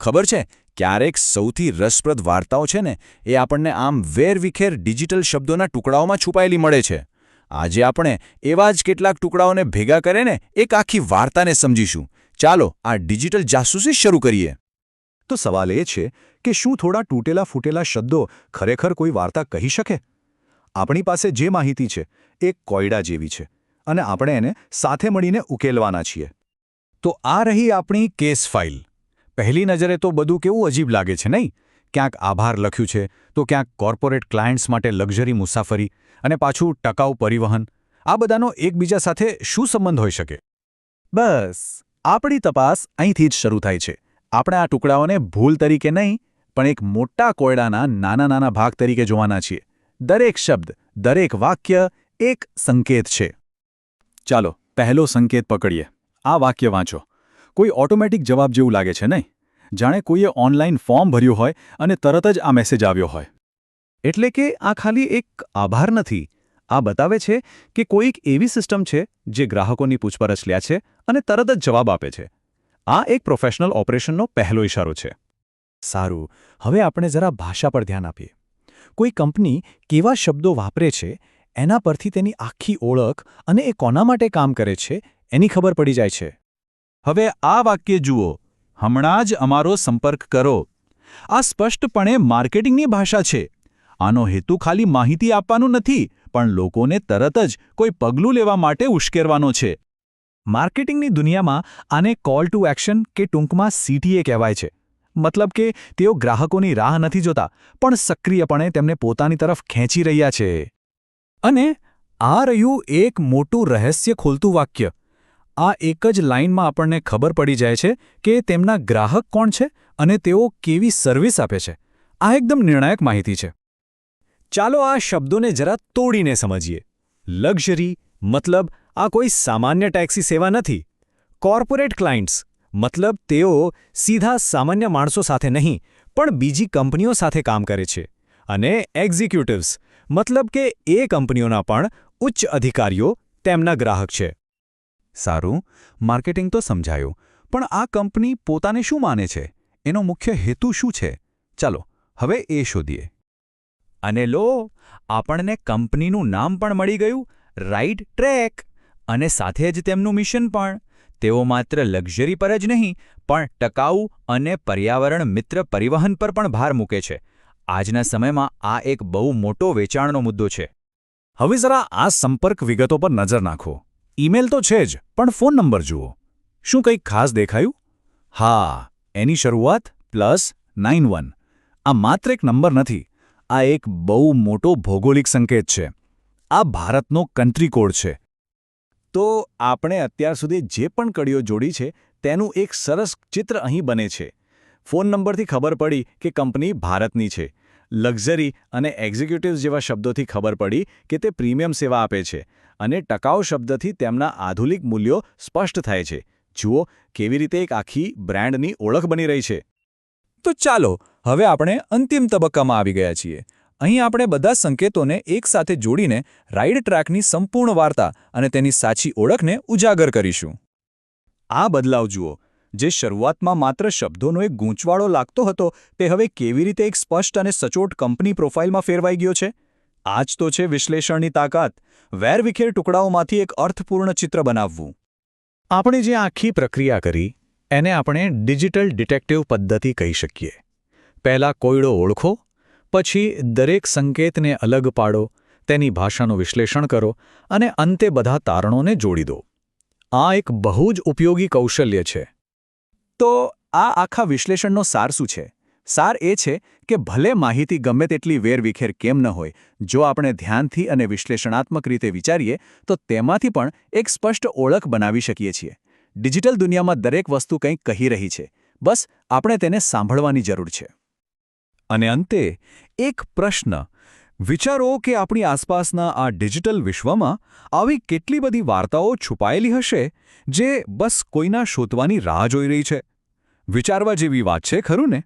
ખબર છે, ક્યારેક સૌથી રસપ્રદ વાર્તાઓ છે ને એ આપણને આમ વેરવિખેર ડિજિટલ શબ્દોના ટુકડાઓમાં છુપાયેલી મળે છે. આજે આપણે એવા જ કેટલાક ટુકડાઓને ભેગા કરીને એક આખી વાર્તાને સમજીશું. ચાલો આ ડિજિટલ જાસૂસી શરૂ કરીએ. તો સવાલ એ છે કે શું થોડા તૂટેલા ફૂટેલા શબ્દો ખરેખર કોઈ વાર્તા કહી શકે? આપણી પાસે જે માહિતી છે એ કોયડા જેવી છે અને આપણે એને સાથે મળીને ઉકેલવાના છીએ. તો આ રહી આપણી કેસ ફાઇલ. પહેલી નજરે તો બધું કેવું અજીબ લાગે છે નહીં? ક્યાંક આભાર લખ્યું છે તો ક્યાંક કોર્પોરેટ ક્લાયન્ટ્સ માટે લક્ઝરી મુસાફરી અને પાછું ટકાઉ પરિવહન. આ બધાનો એકબીજા સાથે શું સંબંધ હોઈ શકે? બસ આપણી તપાસ અહીંથી જ શરૂ થાય છે. આપણે આ ટુકડાઓને ભૂલ તરીકે નહીં પણ એક મોટા કોયડાના નાના નાના ભાગ તરીકે જોવાના છીએ. દરેક શબ્દ, દરેક વાક્ય એક સંકેત છે. ચાલો પહેલો સંકેત પકડીએ. આ વાક્ય વાંચો. કોઈ ઓટોમેટિક જવાબ જેવું લાગે છે નહીં? જાણે કોઈએ ઓનલાઈન ફોર્મ ભર્યું હોય અને તરત જ આ મેસેજ આવ્યો હોય. એટલે કે આ ખાલી એક આભાર નથી. આ બતાવે છે કે કોઈક એવી સિસ્ટમ છે જે ગ્રાહકોની પૂછપરછ લે છે અને તરત જ જવાબ આપે છે. આ એક પ્રોફેશનલ ઓપરેશનનો પહેલો ઇશારો છે. સારું, હવે આપણે જરા ભાષા પર ધ્યાન આપીએ. કોઈ કંપની કેવા શબ્દો વાપરે છે એના પરથી તેની આખી ઓળખ અને એ કોના માટે કામ કરે છે એની ખબર પડી જાય છે. હવે આ વાક્ય જુઓ, હમણાં જ અમારો સંપર્ક કરો. આ સ્પષ્ટપણે માર્કેટિંગની ભાષા છે. આનો હેતુ ખાલી માહિતી આપવાનું નથી, પણ લોકોને તરત જ કોઈ પગલું લેવા માટે ઉશ્કેરવાનો છે. માર્કેટિંગની દુનિયામાં આને કોલ ટુ એક્શન કે ટૂંકમાં CTA કહેવાય છે. મતલબ કે તેઓ ગ્રાહકોની રાહ નથી જોતા, પણ સક્રિયપણે તેમને પોતાની તરફ ખેંચી રહ્યા છે. અને આ રહ્યું એક મોટું રહસ્ય ખોલતું વાક્ય. આ એક જ લાઇનમાં આપણને ખબર પડી જાય છે કે તેમના ગ્રાહક કોણ છે અને તેઓ કેવી સર્વિસ આપે છે. આ એકદમ નિર્ણાયક માહિતી છે. ચાલો આ શબ્દોને જરા તોડીને સમજીએ. લક્ઝરી મતલબ આ કોઈ સામાન્ય ટેક્સી સેવા નથી. કોર્પોરેટ ક્લાયન્ટ્સ મતલબ તેઓ સીધા સામાન્ય માણસો સાથે નહીં પણ બીજી કંપનીઓ સાથે કામ કરે છે. અને એક્ઝિક્યુટિવ્સ મતલબ કે એ કંપનીઓના પણ ઉચ્ચ અધિકારીઓ તેમના ગ્રાહક છે. સારું, માર્કેટિંગ તો સમજાયું, પણ આ કંપની પોતાને શું માને છે? એનો મુખ્ય હેતુ શું છે? ચાલો હવે એ શોધીએ. અને લો, આપણને કંપનીનું નામ પણ મળી ગયું, રાઇટ ટ્રેક. અને સાથે જ તેમનું મિશન પણ. તેઓ માત્ર લક્ઝરી પર જ નહીં પણ ટકાઉ અને પર્યાવરણ મિત્ર પરિવહન પર પણ ભાર મૂકે છે. આજના સમયમાં આ એક બહુ મોટો વેચાણનો મુદ્દો છે. હવે જરા આ સંપર્ક વિગતો પર નજર નાખો. ઈમેલ તો છે જ, પણ ફોન નંબર જુઓ. શું કંઈક ખાસ દેખાયું? હા, એની શરૂઆત +91. આ માત્ર એક નંબર નથી, આ એક બહુ મોટો ભૌગોલિક સંકેત છે. આ ભારતનો કન્ટ્રી કોડ છે. તો આપણે અત્યાર સુધી જે પણ કડીઓ જોડી છે તેનું એક સરસ ચિત્ર અહીં બને છે. ફોન નંબરથી ખબર પડી કે કંપની ભારતની છે. લક્ઝરી અને એક્ઝિક્યુટિવ્સ જેવા શબ્દોથી ખબર પડી કે તે પ્રીમિયમ સેવા આપે છે. અને ટકાઉ શબ્દથી તેમના આધુનિક મૂલ્યો સ્પષ્ટ થાય છે. જુઓ કેવી રીતે એક આખી બ્રાન્ડની ઓળખ બની રહી છે. તો ચાલો હવે આપણે અંતિમ તબક્કામાં આવી ગયા છીએ. અહીં આપણે બધા સંકેતોને એકસાથે જોડીને રાઇડ ટ્રેકની સંપૂર્ણ વાર્તા અને તેની સાચી ઓળખને ઉજાગર કરીશું. આ બદલાવ જુઓ. જે શરૂઆતમાં માત્ર શબ્દોનો એક ગૂંચવાળો લાગતો હતો તે હવે કેવી રીતે એક સ્પષ્ટ અને સચોટ કંપની પ્રોફાઇલમાં ફેરવાઈ ગયો છે. આ જ તો છે વિશ્લેષણની તાકાત. વેરવિખેર ટુકડાઓમાંથી એક અર્થપૂર્ણ ચિત્ર બનાવવું. આપણે જે આખી પ્રક્રિયા કરી એને આપણે ડિજિટલ ડિટેક્ટિવ પદ્ધતિ કહી શકીએ. પહેલાં કોયડો ઓળખો, પછી દરેક સંકેતને અલગ પાડો, તેની ભાષાનું વિશ્લેષણ કરો અને અંતે બધા તારણોને જોડી દો. આ એક બહુ જ ઉપયોગી કૌશલ્ય છે. તો આ આખા વિશ્લેષણનો સાર શું છે? સાર એ છે કે ભલે માહિતી ગમે તેટલી વેરવિખેર કેમ ન હોય, જો આપણે ધ્યાનથી અને વિશ્લેષણાત્મક રીતે વિચારીએ તો તેમાંથી પણ એક સ્પષ્ટ ઓળખ બનાવી શકીએ છીએ. ડિજિટલ દુનિયામાં દરેક વસ્તુ કંઈક કહી રહી છે, બસ આપણે તેને સાંભળવાની જરૂર છે. અને અંતે એક પ્રશ્ન. વિચારો કે આપણી આસપાસના આ ડિજિટલ વિશ્વમાં આવી કેટલી બધી વાર્તાઓ છુપાયેલી હશે જે બસ કોઈના શોધવાની રાહ જોઈ રહી છે. વિચારવા જેવી વાત છે, ખરું ને?